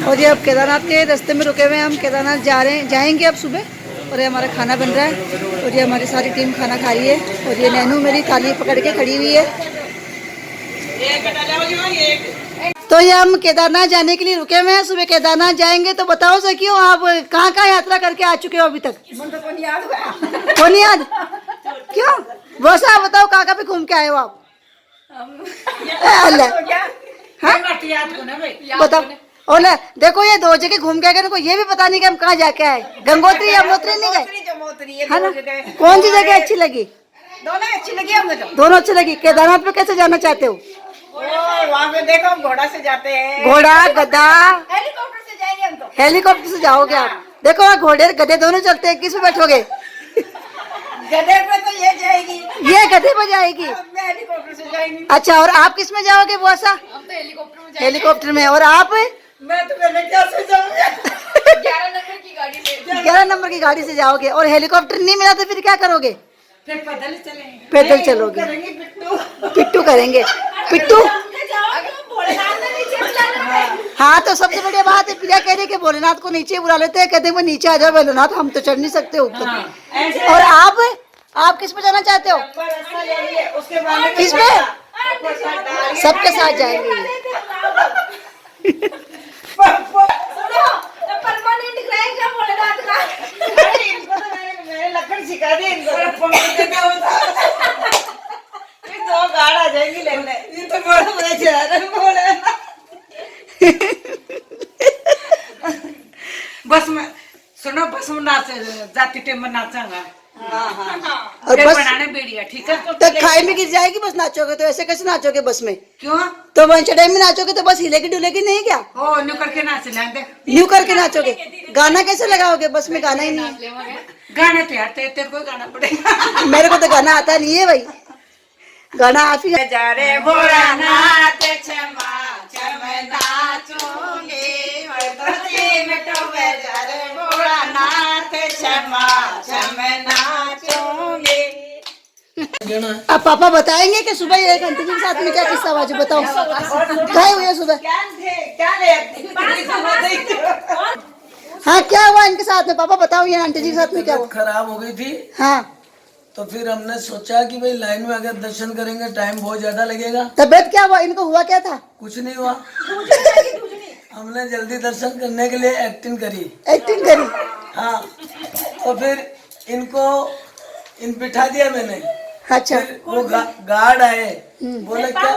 और ये अब केदारनाथ के रास्ते में रुके हुए हैं हम। केदारनाथ जाएंगे अब सुबह। और ये हमारा खाना बन रहा है और ये हमारी सारी टीम खाना खा रही है। और ये नैनू मेरी थाली पकड़ के खड़ी हुई है। तो ये हम केदारनाथ जाने के लिए रुके हुए हैं। सुबह केदारनाथ जाएंगे। तो बताओ सखियो, आप कहाँ कहाँ यात्रा करके आ चुके हो अभी तक? कौन याद? क्यों? वो सा बताओ, कहाँ कहाँ पे घूम के आए हो आप? बताओ। ओले देखो, ये 2 जगह घूम के गए, ये भी पता नहीं कि हम कहाँ जाके आए। गंगोत्री यमुनोत्री नहीं गए, है ना? कौन सी जगह अच्छी लगी? दोनों अच्छी लगी हमको तो। दोनों अच्छी लगी। केदारनाथ पे कैसे जाना चाहते हो? वहाँ पे देखो घोड़ा से जाते हैं, घोड़ा गधा। हेलीकॉप्टर से जाएंगे हम तो। हेलीकॉप्टर से जाओगे आप? देखो वहाँ घोड़े गधे दोनों चलते हैं, किस पे बैठोगे? गधे पे तो ये जाएगी, ये गधे पे जाएगी। मैं हेलीकॉप्टर से जाएंगी। अच्छा, और आप किस में जाओगे? वो ऐसा हम तो हेलीकॉप्टर में जाएंगे। हेलीकॉप्टर में। और आप? मैं तो पहले कैसे जाऊंगा? 11 नंबर की गाड़ी से। 11 नंबर की गाड़ी से जाओगे। और हेलीकॉप्टर नहीं मिला तो फिर क्या करोगे? फिर पैदल चलेंगे। पैदल चलोगे? करेंगे पिट्टू। पिट्टू करेंगे। पिट्टू? हाँ, तो सबसे बढ़िया बात है, प्रिया कह रही है कि भोलेनाथ को नीचे बुला लेते हैं। कहते हैं वो नीचे आ जाओ भोलेनाथ, हम तो चढ़ नहीं सकते ऊपर। और आप किस पे जाना चाहते हो? किस पे? सबके साथ जाएंगे। लकड़ सिखा दी इनको, दो गाड़ा जाएंगी लेने। ये तो बड़ा मजा चला रहा है। बस में सुनो, बस में नाच जाती टाइम में नाचांगा। और बस बनाने बेड़िया, ठीक है? तो खाई में गिर जाएगी बस नाचोगे तो। ऐसे कैसे नाचोगे बस में? क्यों? तो वंश टाइम में नाचोगे तो बस हिलेगी डुलेगी नहीं क्या? ओ न्यू करके नाच लेंगे। न्यू करके नाचोगे? गाना कैसे लगाओगे? बस में गाना ही नहीं है। गाने तो यार तेरे को गाना पड़ेगा। मेरे को तो गाना आता नहीं है भाई। गाना आप ही जा रे भोलानाथ क्षमा क्षम नाचूंगी, मैं तो मिटो में जा रे भोलानाथ क्षमा क्षम नाचूंगी। अब पापा बताएंगे कि सुबह एक आंटी जी के साथ में क्या किस्सा हुआ? जो बताओ, खाए हुए सुबह? हाँ, क्या हुआ इनके साथ में? पापा बताओ, ये आंटी जी के साथ में क्या हुआ? खराब हो गई थी। हाँ, तो फिर हमने सोचा कि भाई लाइन में अगर दर्शन करेंगे टाइम बहुत ज्यादा लगेगा। तबीयत क्या हुआ? इनको हुआ क्या था? कुछ नहीं हुआ। हमने जल्दी दर्शन करने के लिए एक्टिंग करी। एक्टिंग करी? हाँ, तो फिर इनको बिठा दिया मैंने। अच्छा। फिर वो गार्ड आए, बोले क्या,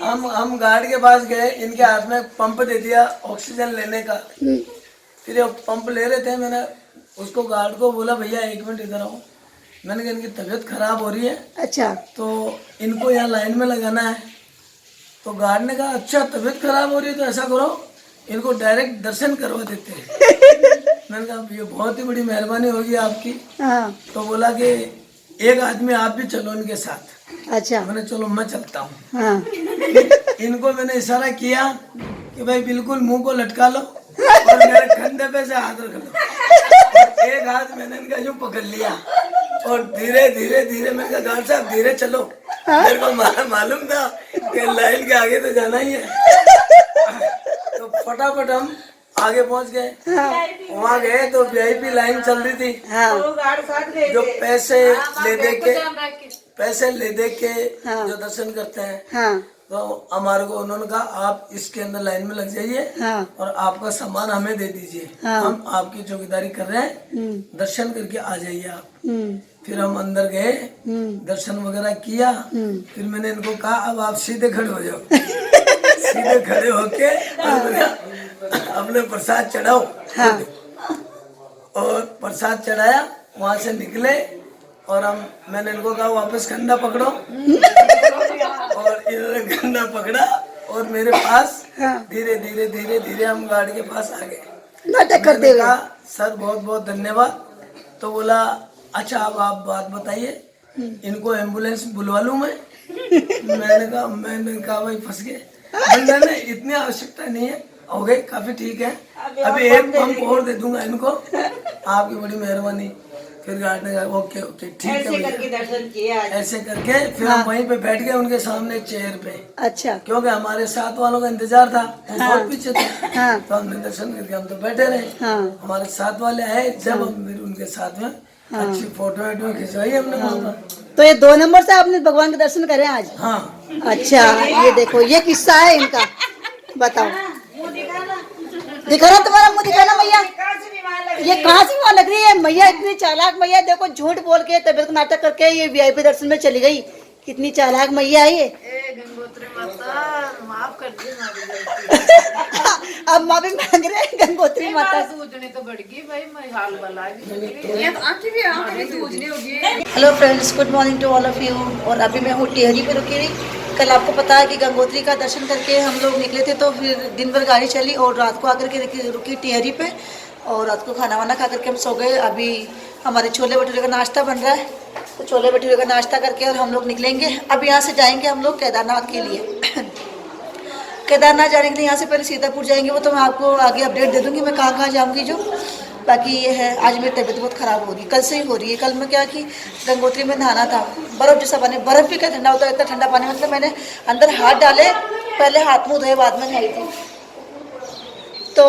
हम गार्ड के पास गए, इनके हाथ में पंप दे दिया ऑक्सीजन लेने का। फिर वो पंप ले रहे थे, मैंने उसको गार्ड को बोला भैया 1 मिनट इधर आओ। मैंने कहा इनकी तबीयत खराब हो रही है, अच्छा, तो इनको यहाँ लाइन में लगाना है। तो गार्ड ने कहा अच्छा तबीयत खराब हो रही है तो ऐसा करो, इनको डायरेक्ट दर्शन करवा देते हैं। मैंने कहा ये बहुत ही बड़ी मेहरबानी होगी आपकी। हाँ, तो बोला कि एक आदमी आप भी चलो इनके साथ। अच्छा, मैंने चलो मैं चलता हूँ। हाँ। इनको मैंने इशारा किया कि भाई बिल्कुल मुंह को लटका लो और मेरे कंधे पे से हाथ रख लो। और एक हाथ मैंने इनका जो पकड़ लिया और धीरे धीरे धीरे मैंने कहा गार्ड साहब धीरे चलो। मेरे को मालूम था कि लाइन के आगे तो जाना ही है। तो फटाफट हम आगे पहुंच गए। वहाँ गए तो वीआईपी लाइन चल रही थी। जो पैसे ले दे के जो दर्शन करते हैं, हाँ, तो हमारे को उन्होंने कहा आप इसके अंदर लाइन में लग जाइए हाँ, और आपका सामान हमें दे दीजिए। हाँ। हम आपकी चौकीदारी कर रहे हैं, दर्शन करके आ जाइए आप। हम्म, फिर हम अंदर गए, दर्शन वगैरह किया। फिर मैंने इनको कहा अब आप सीधे खड़े हो जाओ। सीधे खड़े होके अपने प्रसाद चढ़ाओ। हाँ। और प्रसाद चढ़ाया, वहां से निकले और मैंने इनको कहा वापस कंधा पकड़ो। और इन्होंने कंधा पकड़ा और मेरे पास धीरे धीरे धीरे धीरे हम गाड़ी के पास आ गए। नाटक करते हुए। कहा सर बहुत बहुत धन्यवाद। तो बोला अच्छा अब आप बात बताइए, इनको एम्बुलेंस बुलवा लूं मैं? मैंने कहा भाई फंस गए। मैंने इतनी आवश्यकता नहीं है, हो गए काफी ठीक है, अभी एक पंप और दे दूंगा इनको, आपकी बड़ी मेहरबानी। फिर गार्ड ने कहा ओके ओके ठीक है ऐसे भैया। करके दर्शन किए आज। ऐसे करके फिर हम वहीं पे बैठ गए उनके सामने चेयर पे, अच्छा क्योंकि हमारे साथ वालों का इंतजार था, वो बहुत पीछे थे। हाँ। तो हमने दर्शन करके हम तो बैठे रहे। हाँ हमारे साथ वाले आए जब हम फिर उनके साथ में अच्छी फोटो वोटो खिंचवाई हमने वहाँ पर। तो ये 2 नंबर से आपने भगवान के दर्शन करे आज? हाँ अच्छा ये देखो ये किस्सा है इनका, बताओ। दिखाना तुम्हारा मुंह, दिखाना मैया। कहाँ से बीमार लग ये कहाँ से वहाँ लग रही है मैया? इतनी चालाक मैया, देखो झूठ बोल के तबियत नाटक करके ये वीआईपी दर्शन में चली गई। कितनी चालाक मैया है ये। गंगोत्री माता माफ कर दी अब माफी मांग रहे हैं गंगोत्री माता से। सूझने तो बढ़ गई भाई, मैं हाल बला ये आंखें भी सूझने होगी। Hello friends, good morning to all of you. और अभी मैं हूँ टिहरी पे रुकी हुई। कल आपको पता है कि गंगोत्री का दर्शन करके हम लोग निकले थे, तो फिर दिन भर गाड़ी चली और रात को आकर के रुकी टिहरी पे, और रात को खाना वाना खा करके हम सो गए। अभी हमारे छोले भटूरे का नाश्ता बन रहा है, तो छोले भटूरे का नाश्ता करके और हम लोग निकलेंगे। अब यहाँ से जाएंगे हम लोग केदारनाथ के लिए। केदारनाथ जाने के लिए यहाँ से पहले सीतापुर जाएंगे, वो तो मैं आपको आगे अपडेट दे दूँगी मैं कहाँ कहाँ जाऊँगी जो। बाकी ये है, आज मेरी तबीयत बहुत ख़राब हो रही है, कल से ही हो रही है। कल मैं क्या कि गंगोत्री में नहाना था, बर्फ़ जैसा पानी, बर्फ़ भी क्या ठंडा होता है, इतना ठंडा पानी, मतलब मैंने अंदर हाथ डाले, पहले हाथ मुँह धोए बाद में नहाई थी, तो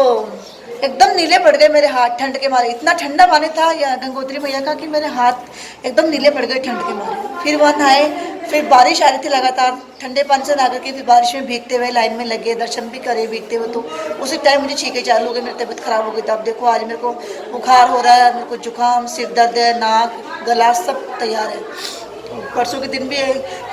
एकदम नीले पड़ गए मेरे हाथ ठंड के मारे। इतना ठंडा पानी था या गंगोत्री मैया का कि मेरे हाथ एकदम नीले पड़ गए ठंड के मारे। फिर वहाँ नहाए, फिर बारिश आ रही थी लगातार, ठंडे पानी से नहा करके फिर बारिश में भीगते हुए लाइन में लगे, दर्शन भी करे भीगते हुए। तो उसी टाइम मुझे छींके चालू हो गई, मेरी तबीयत खराब हो गई। तो अब देखो आज मेरे को बुखार हो रहा है, मेरे को जुकाम, सिर दर्द है, नाक गला सब तैयार है। परसों के दिन भी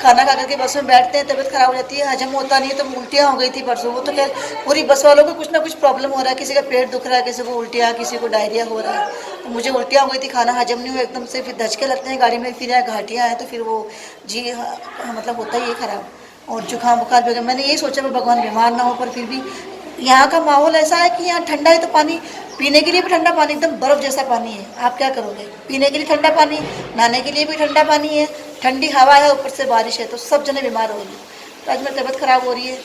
खाना खा करके बस में बैठते हैं, तबीयत खराब हो जाती है, हजम होता नहीं है, तो उल्टियाँ हो गई थी परसों। वो तो खैर पूरी बस वालों को कुछ ना कुछ प्रॉब्लम हो रहा है, किसी का पेट दुख रहा है, किसी को उल्टियाँ, किसी को डायरिया हो रहा है। तो मुझे उल्टियाँ हो गई थी, खाना हजम नहीं हुआ एकदम से, फिर धचके लगते हैं गाड़ी में, फिर यहाँ घाटियाँ हैं, तो फिर वो जी मतलब होता ही है ख़राब, और जुकाम बुखार भी हो गया। मैंने यही सोचा मैं भगवान बीमार ना हो, पर फिर भी यहाँ का माहौल ऐसा है कि यहाँ ठंडा है, तो पानी पीने के लिए भी ठंडा पानी, एकदम बर्फ़ जैसा पानी है। आप क्या करोगे? पीने के लिए ठंडा पानी, नहाने के लिए भी ठंडा पानी है, ठंडी हवा है, ऊपर से बारिश है, तो सब जने बीमार हो गए। तो आज मेरी तबीयत ख़राब हो रही है।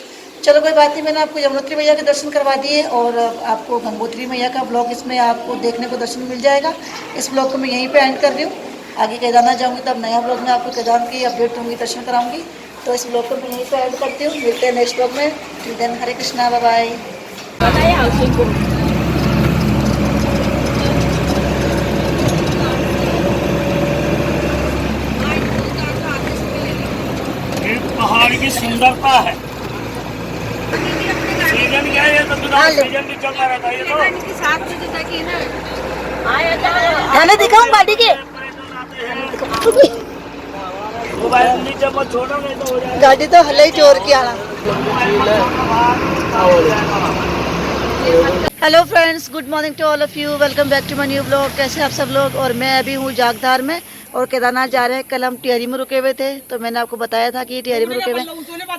चलो कोई बात नहीं, मैंने आपको यमुनोत्री मैया के दर्शन करवा दिए, और आपको गंगोत्री मैया का ब्लॉग इसमें आपको देखने को दर्शन मिल जाएगा। इस ब्लॉग को मैं यहीं पे एंड कर रही हूँ। आगे केदारनाथ जाऊँगी तब नया ब्लॉग में आपको केदारनाथ की अपडेट दूँगी, दर्शन कराऊँगी। तो इस ब्लॉग को मैं यहीं पे एंड करती हूँ, मिलते हैं नेक्स्ट ब्लॉग में। टिल देन हरे कृष्णा, बाय बाय। पहाड़ की सुंदरता है। सीजन क्या है? तो सीजन भी चलता रहता है। ये तो खाना दिखाऊं गाड़ी के? मोबाइल नीचे मत छोड़ो, नहीं तो हो जाएगा। गाड़ी तो हले ही चोर की आना। Hello friends, good morning to all of you, welcome back to my new blog. कैसे आप सब लोग? और मैं अभी हूँ जागधार में, और केदारनाथ जा रहे हैं। कल हम टिहरी में रुके हुए थे, तो मैंने आपको बताया था कि टिहरी में रुके हुए,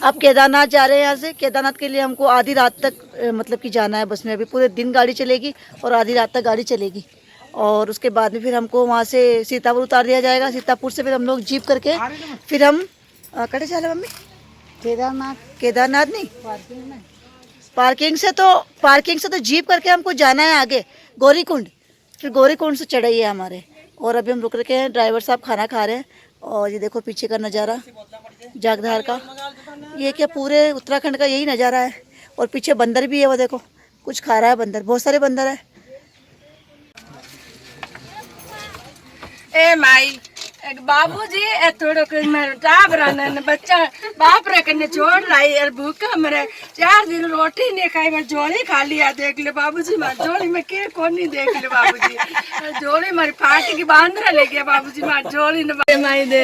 अब केदारनाथ जा रहे हैं। यहाँ से केदारनाथ के लिए हमको आधी रात तक मतलब कि जाना है बस में। अभी पूरे दिन गाड़ी चलेगी और आधी रात तक गाड़ी चलेगी, और उसके बाद में फिर हमको वहाँ से सीतापुर उतार दिया जाएगा। सीतापुर से फिर हम लोग जीप करके फिर हम कटे चले मम्मी? केदारनाथ नहीं, पार्किंग से तो जीप करके हमको जाना है आगे गौरीकुंड, फिर गौरीकुंड से चढ़ाई है हमारे। और अभी हम रुक रखे हैं, ड्राइवर साहब खाना खा रहे हैं। और ये देखो पीछे का नज़ारा जागधार का, ये क्या पूरे उत्तराखंड का यही नज़ारा है। और पीछे बंदर भी है, वो देखो कुछ खा रहा है बंदर, बहुत सारे बंदर है। ए माई एक बाबूजी ए थोड़ो के मेरे टाब रहने बच्चा बाप रे कने छोड़ लाई यार, भूखा मरे 4 दिन रोटी नहीं खाई, मैं झोली खा लिया। देख ले बाबूजी, मैं झोली में के कोनी, देख ले बाबूजी झोली मारी फाटी की बांधरा ले गया बाबूजी, मैं झोली ने माई दे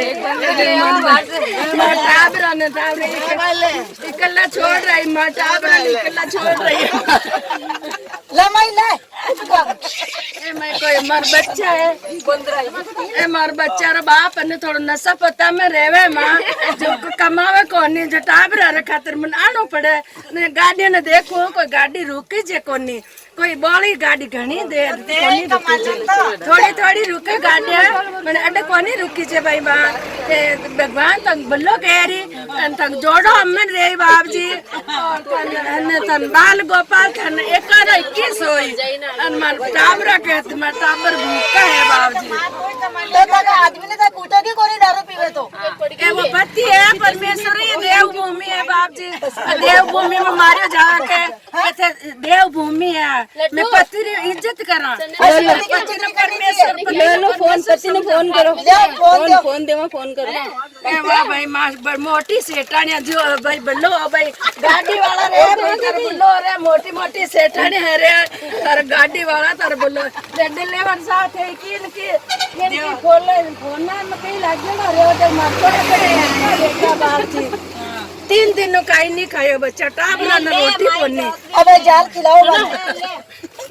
मैं टाब रहने इकल्ला छोड़ रही, मैं टाब रहने इकल्ला छोड़ रही। ले माई ले, ए मैं कोई मार बच्चा है, ए मार बच्चा रे बाप ने थोड़ा नशा पता में रेवे माँ, जो कमावे कोनी, जो टाबरा रे खातिर मन आनो पड़े। ने गाड़ी ने देखो कोई गाड़ी रुकी जे कोनी, कोई बड़ी गाड़ी घनी देर कोनी रुकी जे, थोड़ी थोड़ी रुके गाड़ी मैंने अड्डे कोनी रुकी जे भाई माँ। भगवान तंग बल्लो केरी तंग जोड़ो अम्मन रे बाप जी, और तन बाल गोपाल तन 21 होई, मन टाबरा कहते मैं टाबर भूखा है बाप। बाबू जी। तो आदमी ने कूटा की कोई दारू पीवे तो वो पति है परमेश्वर, ये देव भूमि है बाप जी। देव भूमि में मारे जाके देव भूमि है, मैं पति री इज्जत करा। लो फोन, पति ने फोन करो, फोन दे, फोन करो। वाह भाई मोटी सेठानिया जो भाई बल्लो भाई गाड़ी वाला रे भाई कर बोलो रे, मोटी मोटी सेठानी है रे तार गाड़ी वाला तार बोलो डिलीवर साथ है की फोन में कहीं लग गया रे तो मारतो रे देखा बाप जी। 3 दिन कहीं नहीं खायो बच्चा, टाबरा न रोटी कोनी। अब जाल खिलाओ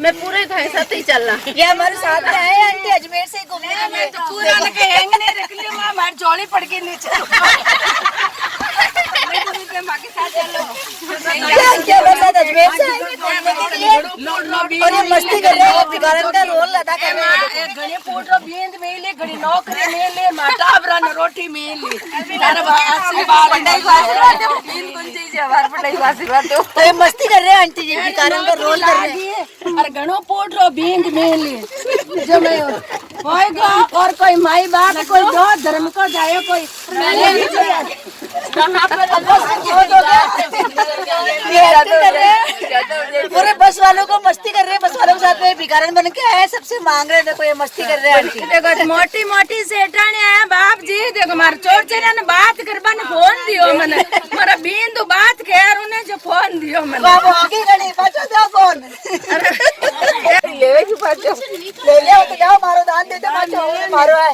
मैं पूरे घर साथ ही चल रहा। ये हमारे साथ में आए आंटी अजमेर से घूमने के लिए। तो पूरा न कहेंगे नहीं रख लियो मां, हमारी झोली पड़ गई नीचे। क्या बरसात अजमेर से और ये मस्ती कर रहे हैं, भिखारन का रोल अदा कर रहे हैं। घड़ी पोटो बींद मेले, घड़ी नौकरी मेले, माटाबरा न रोटी मेले। तो ये मस्ती कर रहे हैं आंटी जी, भिखारन का रोल कर रहे हैं। और घणो पोटो बींद मेले जो मैं होएगा। और कोई माई बाप कोई दो धर्म को जाए कोई पूरे बस वालों को मस्ती कर रहे हैं, बस वालों के साथ में भिखारन बन के आए, सबसे मांग रहे हैं। देखो ये मस्ती कर रहे हैं आंटी। देखो मोटी मोटी सेठानी है बाप जी। देखो मार चोर चेरा ने बात करबा ने फोन दियो मने, मारा बिंदु बात कर उन्हें जो फोन दियो मने। बाबू आगे गणी बचो दो फोन ले की पाचो, ले ले तो जाओ, मारो दान देते बचो, मारो है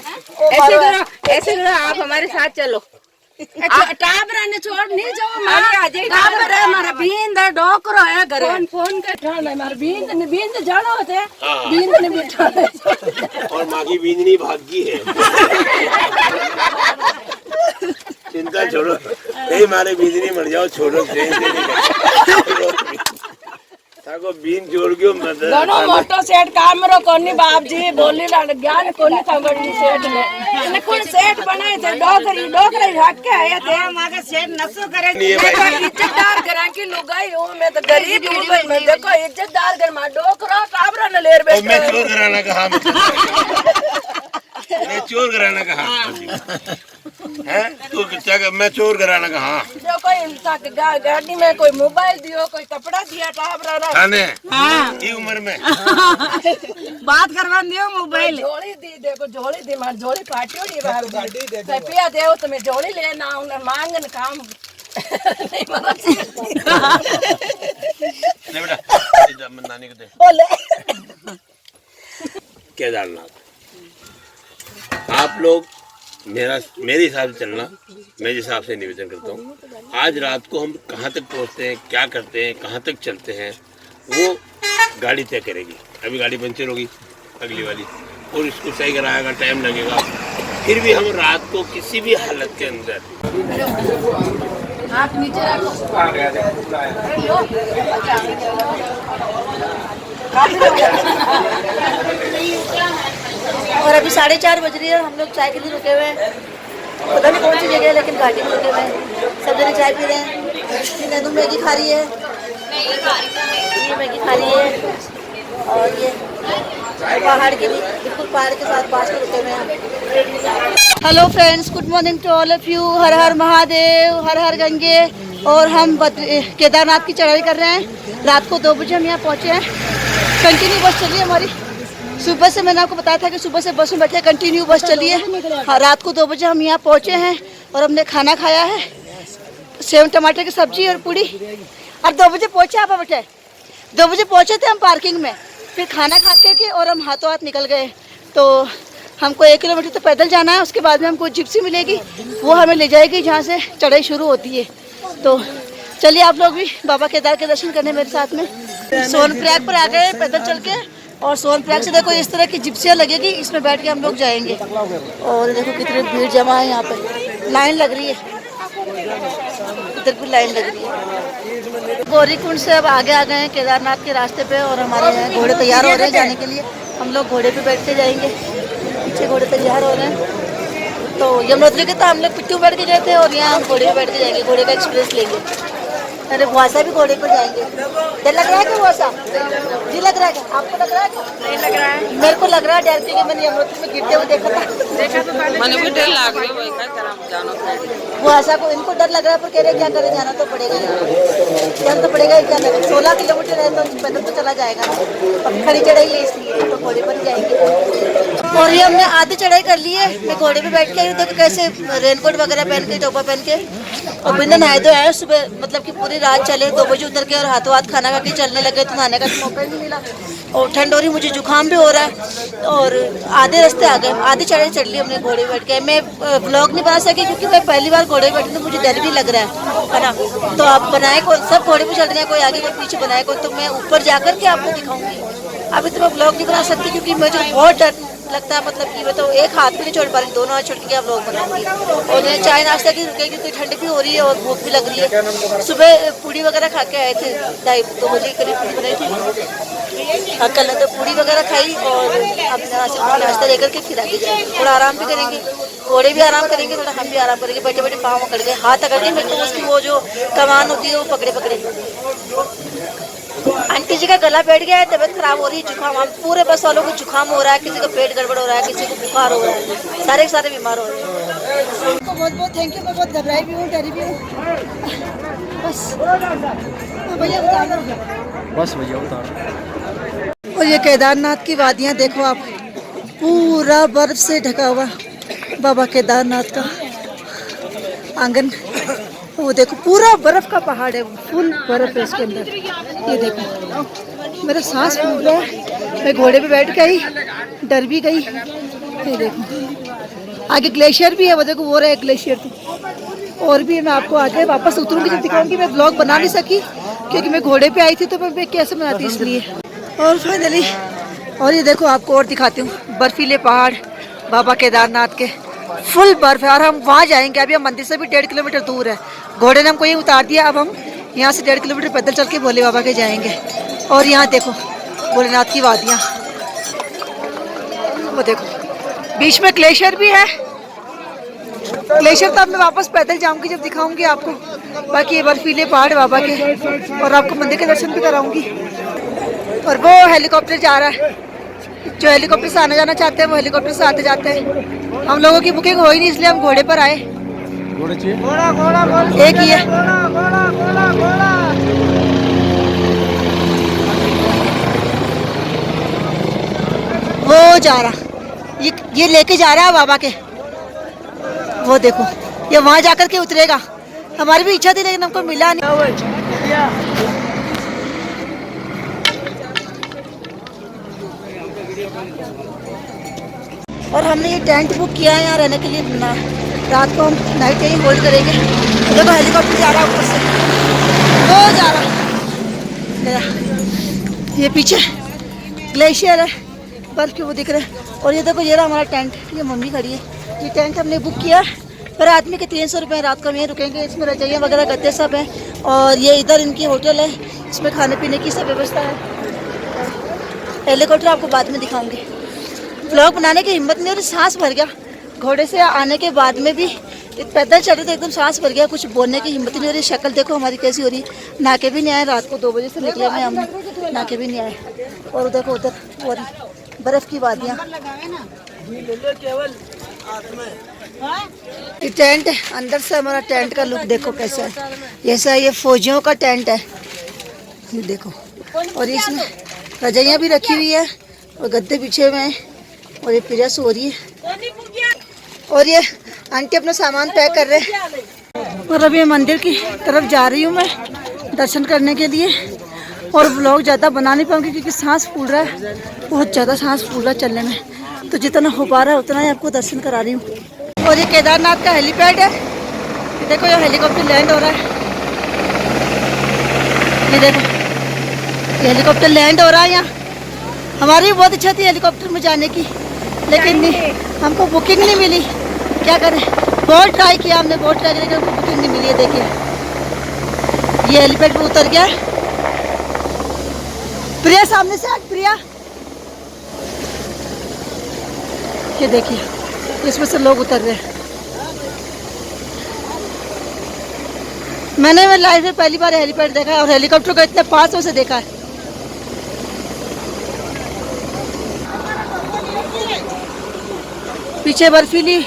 ऐसे करो, आप हमारे साथ चलो। टाबरा ने छोड़ नहीं जाओ मारा, टाबर है मारा बींद है, डोकरो है घर। फोन कर ठाना मारा बींद जानो होते बींद ने बिठा और माँ की बींदनी भागी है। चिंता छोड़ो, नहीं मारे बींदनी मर जाओ, छोड़ो ट्रेन से नहीं ताको बीन जोड़ गयो मत। दोनों मोटो सेट काम रो कोनी बाप जी, बोली लाड ज्ञान कोनी खबरनी सेट ने इने कोन सेट बनाए थे, डोकरी रख के आए थे। मागे सेट नसो करे इज्जतदार घर की लुगाई हो, मैं तो गरीब हूं। मैं देखो इज्जतदार घर में डोकरा टाबरा न लेर बैठ। मैं चोर कराना कहा, मैं चोर कराना कहा है तू क्या, मैं चोर कराना कहा। जो कोई इंसान गाड़ी में कोई मोबाइल दियो, कोई कपड़ा दिया टाबरा रा खाने ये उम्र में बात करवा दियो, मोबाइल झोली दी। देखो झोली दी, मार झोली पाटियोड़ी बाहर गाड़ी पिया देओ तो मैं झोली लेना उन मांगन काम नहीं मारा ले बेटा नानी को दे। केदारनाथ आप लोग मेरे हिसाब से चलना, मैं जिस हिसाब से निवेदन करता हूँ। आज रात को हम कहाँ तक पहुँचते हैं, क्या करते हैं, कहाँ तक चलते हैं, वो गाड़ी तय करेगी। अभी गाड़ी पंचर होगी अगली वाली, और इसको सही कराएगा, टाइम लगेगा। फिर भी हम रात को किसी भी हालत के अंदर हाथ नीचे और अभी 4:30 बज रही है, हम लोग चाय के लिए रुके हुए हैं। पता नहीं कौन सी जगह है, लेकिन गाड़ी में रुके हुए हैं। सब जने चाय पी रहे हैं। नैनू मैगी खा रही है, ये मैगी खा रही है, और ये पहाड़ के लिए बिल्कुल पहाड़ के साथ पास में रुके हुए हैं। Hello friends, good morning to all of you. हर हर महादेव, हर हर गंगे। और हम केदारनाथ की चढ़ाई कर रहे हैं। रात को 2 बजे हम यहाँ पहुँचे हैं। कंटिन्यू बस चली है हमारी। सुबह से मैंने आपको बताया था कि सुबह से बस में बैठे, कंटिन्यू बस चली है। हाँ, रात को 2 बजे हम यहाँ पहुँचे हैं और हमने खाना खाया है, सेव टमाटर की सब्जी और पूड़ी। अब 2 बजे पहुँचे, आप बैठे 2 बजे पहुँचे थे हम पार्किंग में। फिर खाना खा के और हम हाथों हाथ निकल गए। तो हमको 1 किलोमीटर तो पैदल जाना है, उसके बाद में हमको जिप्सी मिलेगी, वो हमें ले जाएगी जहाँ से चढ़ाई शुरू होती है। तो चलिए आप लोग भी बाबा केदार के दर्शन करने मेरे साथ में। सोनप्रयाग पर आ गए पैदल चल के, और सोनप्रयाग से देखो इस तरह की जिप्सियाँ लगेगी, इसमें बैठ के हम लोग जाएंगे। और देखो कितनी भीड़ जमा है यहाँ पे, लाइन लग रही है, इधर भी लाइन लग रही है। गौरीकुंड से अब आगे आ गए हैं केदारनाथ के रास्ते पे, और हमारे यहाँ घोड़े तैयार हो रहे हैं जाने के लिए। हम लोग घोड़े पे बैठ के जाएंगे, पीछे घोड़े तैयार हो रहे हैं। तो यमुनोत्री के तो हम लोग पिट्ठू बैठ के गए थे, और यहाँ हम घोड़े पे बैठ के जाएंगे, घोड़े का एक्सप्रेस लेंगे। अरे बुआसा भी घोड़े पर जाएंगे। डर लग रहा है क्या बुआसा? जी लग रहा है क्या? आपको लग रहा है क्या? नहीं लग रहा है। मेरे को लग रहा है डर, क्योंकि मैंने यमुनोत्री में गिरते हुए देखा था। देखा तो पहले मैंने भी डर लाग रही है क्या करा जानो। बुआसा को इनको डर लग रहा है, पर कह रहे क्या करें, जाना तो पड़ेगा, जाना तो पड़ेगा। क्या लगे 16 किलोमीटर है तो पैदल तो चला जाएगा ना, अब खड़ी चढ़ाई है इसलिए तो घोड़े पर ही जाएंगे। और ये हमने आधी चढ़ाई कर ली है। मैं घोड़े पे बैठ के आई हूँ, देखो कैसे रेनकोट वगैरह पहन के, टोपा पहन के, और बिना नहाए तो आए सुबह, मतलब कि पूरी रात चले, 2 बजे उतर के और हाथों हाथ खाना खा के चलने लगे, तो नहाने का मौका ही नहीं मिला। और ठंड हो रही, मुझे जुकाम भी हो रहा है, और आधे रास्ते आ गए, आधी चढ़ाई चढ़ ली हमने घोड़े पे बैठ के। मैं ब्लॉग नहीं बना सकी क्योंकि मैं पहली बार घोड़े पे बैठी, तो मुझे डर भी लग रहा है ना। तो आप बनाए कौन, सब घोड़े पे चढ़ रहे हैं, कोई आगे कोई पीछे, बनाए कौन, तो मैं ऊपर जाकर के आपको दिखाऊंगी। अभी तो मैं ब्लॉग नहीं बना सकती क्योंकि मुझे बहुत डर लगता है, मतलब कि मैं तो एक हाथ भी नहीं छोड़ पा रही, दोनों हाथ छोड़ के क्या ब्लॉग बनाऊंगी। और ये चाय नाश्ता की रुकेगी क्योंकि ठंड भी हो रही है और भूख भी लग रही है। सुबह पूड़ी वगैरह खा के आए थे, 2 बजे करीब पूड़ी बनाई थी, कल तो पूड़ी वगैरह खाई, और अब यहाँ से नाश्ता लेकर के फिर आगे जाएंगे, थोड़ा आराम भी करेंगे, घोड़े भी आराम करेंगे, थोड़ा हम भी आराम करेंगे। बैठे बैठे पाँव अकड़ गए, हाथ अकड़ गए मेरे, तो उसकी वो जो कमान होती है वो पकड़े पकड़े। आंटी जी का गला बैठ गया है, तबीयत खराब हो रही है, जुकाम, हम पूरे बस वालों को जुकाम हो रहा है, किसी का पेट गड़बड़ हो रहा है, किसी को बुखार हो रहा है, सारे के सारे बीमार हो रहे हैं। आपको बहुत बहुत थैंक यू। मैं बहुत घबराई भी हूँ, डरी भी हूँ। बस भैया बस भैया उतार। और ये केदारनाथ की वादियाँ देखो आप, पूरा बर्फ से ढका हुआ बाबा केदारनाथ का आंगन। वो देखो पूरा बर्फ का पहाड़ है, फुल बर्फ है इसके अंदर। ये देखो मेरा सांस फूल रहा है। मैं घोड़े पे बैठ के आई, डर भी गई। ये देखो आगे ग्लेशियर भी है, वो देखो वो रहा है ग्लेशियर। तो और भी मैं आपको आगे वापस उतरूंगी जब दिखाऊंगी। मैं ब्लॉग बना नहीं सकी क्योंकि मैं घोड़े पे आई थी, तो मैं कैसे बनाती इसलिए। और फाइनली, और ये देखो आपको और दिखाती हूँ, बर्फीले पहाड़ बाबा केदारनाथ के, फुल बर्फ है। और हम वहाँ जाएंगे, अभी हम मंदिर से भी 1.5 किलोमीटर दूर है, घोड़े ने हमको ये उतार दिया। अब हम यहाँ से 1.5 किलोमीटर पैदल चल के भोले बाबा के जाएंगे। और यहाँ देखो भोलेनाथ की वादियाँ, वो देखो बीच में ग्लेशियर भी है। ग्लेशियर तो अब मैं वापस पैदल जाऊंगी जब दिखाऊंगी आपको। बाकी ये बर्फीले पहाड़ बाबा के, और आपको मंदिर के दर्शन भी कराऊंगी। और वो हेलीकॉप्टर जा रहा है, जो हेलीकॉप्टर से आना जाना चाहते हैं वो हेलीकॉप्टर से आते जाते हैं। हम लोगों की बुकिंग हो ही नहीं, इसलिए हम घोड़े पर आए। घोड़े चाहिए? एक ही है। वो जा रहा, ये लेके जा रहा है बाबा के, वो देखो ये वहां जाकर के उतरेगा। हमारी भी इच्छा थी लेकिन हमको मिला नहीं। और हमने ये टेंट बुक किया है यहाँ रहने के लिए, ना रात को हम नाइट यहीं होल्ड करेंगे। देखो हेलीकॉप्टर जा रहा है ऊपर से, वो जा रहा है। ये पीछे ग्लेशियर है, बर्फ के वो दिख रहे हैं। और ये देखो ये रहा हमारा टेंट, ये मम्मी खड़ी है। ये टेंट हमने बुक किया पर आदमी के 300 रुपये, रात को हम यहीं रुकेंगे। इसमें रजाइयाँ वगैरह गद्दे सब हैं। और ये इधर इनकी होटल है, इसमें खाने पीने की सब व्यवस्था है। हेलीकॉप्टर आपको बाद में दिखाऊंगी। व्लॉग बनाने की हिम्मत नहीं हो रही, सांस भर गया। घोड़े से आने के बाद में भी पैदल चल रहे थे, एकदम सांस भर गया, कुछ बोलने की हिम्मत नहीं हो रही। शक्ल देखो हमारी कैसी हो रही है। नाके भी नहीं आए, रात को 2 बजे से निकले हुए हम, नाके भी नहीं आए। और उधर को उधर और बर्फ की वादियाँ। ये टेंट है, अंदर से हमारा टेंट का लुक देखो कैसा है। जैसा ये फौजियों का टेंट है, ये देखो। और इसमें रजाइयाँ भी रखी हुई है और गद्दे बिछे हुए हैं। और ये प्रिया सो रही है और ये आंटी अपना सामान पैक कर रहे हैं। और अभी मंदिर की तरफ जा रही हूँ मैं दर्शन करने के लिए। और व्लॉग ज़्यादा बना नहीं पाऊँगी क्योंकि सांस फूल रहा है, बहुत ज़्यादा सांस फूल रहा है चलने में। तो जितना हो पा रहा है उतना ही आपको दर्शन करा रही हूँ। और ये केदारनाथ का हेलीपैड है, देखो ये हेलीकॉप्टर लैंड हो रहा है। ये देखो ये हेलीकॉप्टर लैंड हो रहा है यहाँ। हमारी भी बहुत इच्छा थी हेलीकॉप्टर में जाने की, लेकिन नहीं, हमको बुकिंग नहीं मिली। क्या करें, बहुत ट्राई किया हमने, बहुत ट्राई किया, लेकिन हमको बुकिंग नहीं मिली है। देखिए ये हेलीपैड पे उतर गया। प्रिया सामने से आज, प्रिया ये देखिए इसमें से लोग उतर रहे हैं। मैंने मेरी लाइफ में पहली बार हेलीपैड देखा है और हेलीकॉप्टर को इतने पास से देखा है। पीछे बर्फीली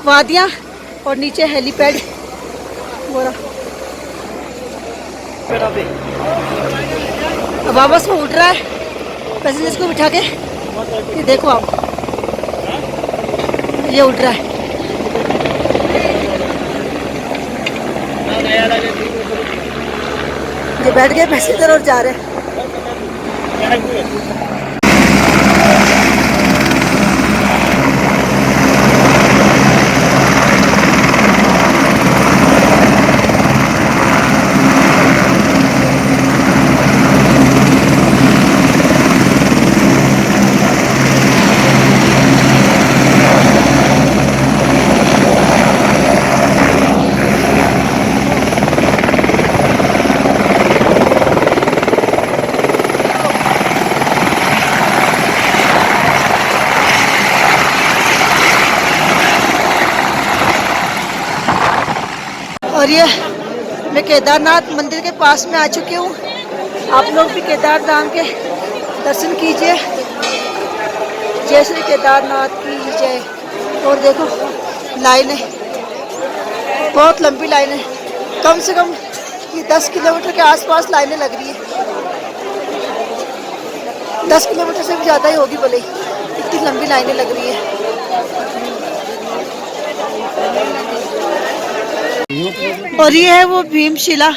वादियाँ और नीचे हेलीपैड। बोरा अब वापस में उठ रहा है पैसेंजर्स को बिठा के। ये देखो आप, ये उठ रहा है। ये बैठ गए पैसेंजर और जा रहे हैं। और ये मैं केदारनाथ मंदिर के पास में आ चुकी हूँ। आप लोग भी केदार धाम के दर्शन कीजिए। जय श्री केदारनाथ की जय। और देखो लाइनें, बहुत लंबी लाइनें, कम से कम ये 10 किलोमीटर के आसपास लाइनें लग रही है। 10 किलोमीटर से भी ज़्यादा ही होगी भले ही, इतनी लंबी लाइनें लग रही है। और ये है वो भीमशिला,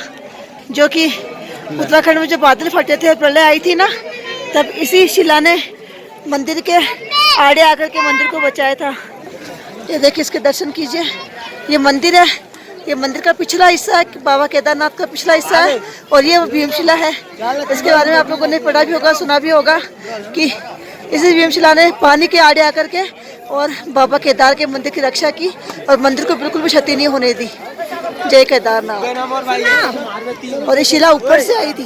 जो कि उत्तराखंड में जो बादल फटे थे, प्रलय आई थी ना, तब इसी शिला ने मंदिर के आड़े आकर के मंदिर को बचाया था। ये देखिए, इसके दर्शन कीजिए। ये मंदिर है, ये मंदिर का पिछला हिस्सा है, बाबा केदारनाथ का पिछला हिस्सा है। और ये वो भीमशिला है। इसके बारे में आप लोगों ने पढ़ा भी होगा, सुना भी होगा कि इसी भीमशिला ने पानी के आड़े आकर के और बाबा केदार के मंदिर की रक्षा की और मंदिर को बिल्कुल भी क्षति नहीं होने दी। जय केदारनाथ। और ये शिला ऊपर से आई थी,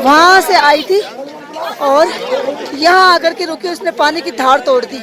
वहां से आई थी और यहाँ आकर के रुकी, उसने पानी की धार तोड़ दी।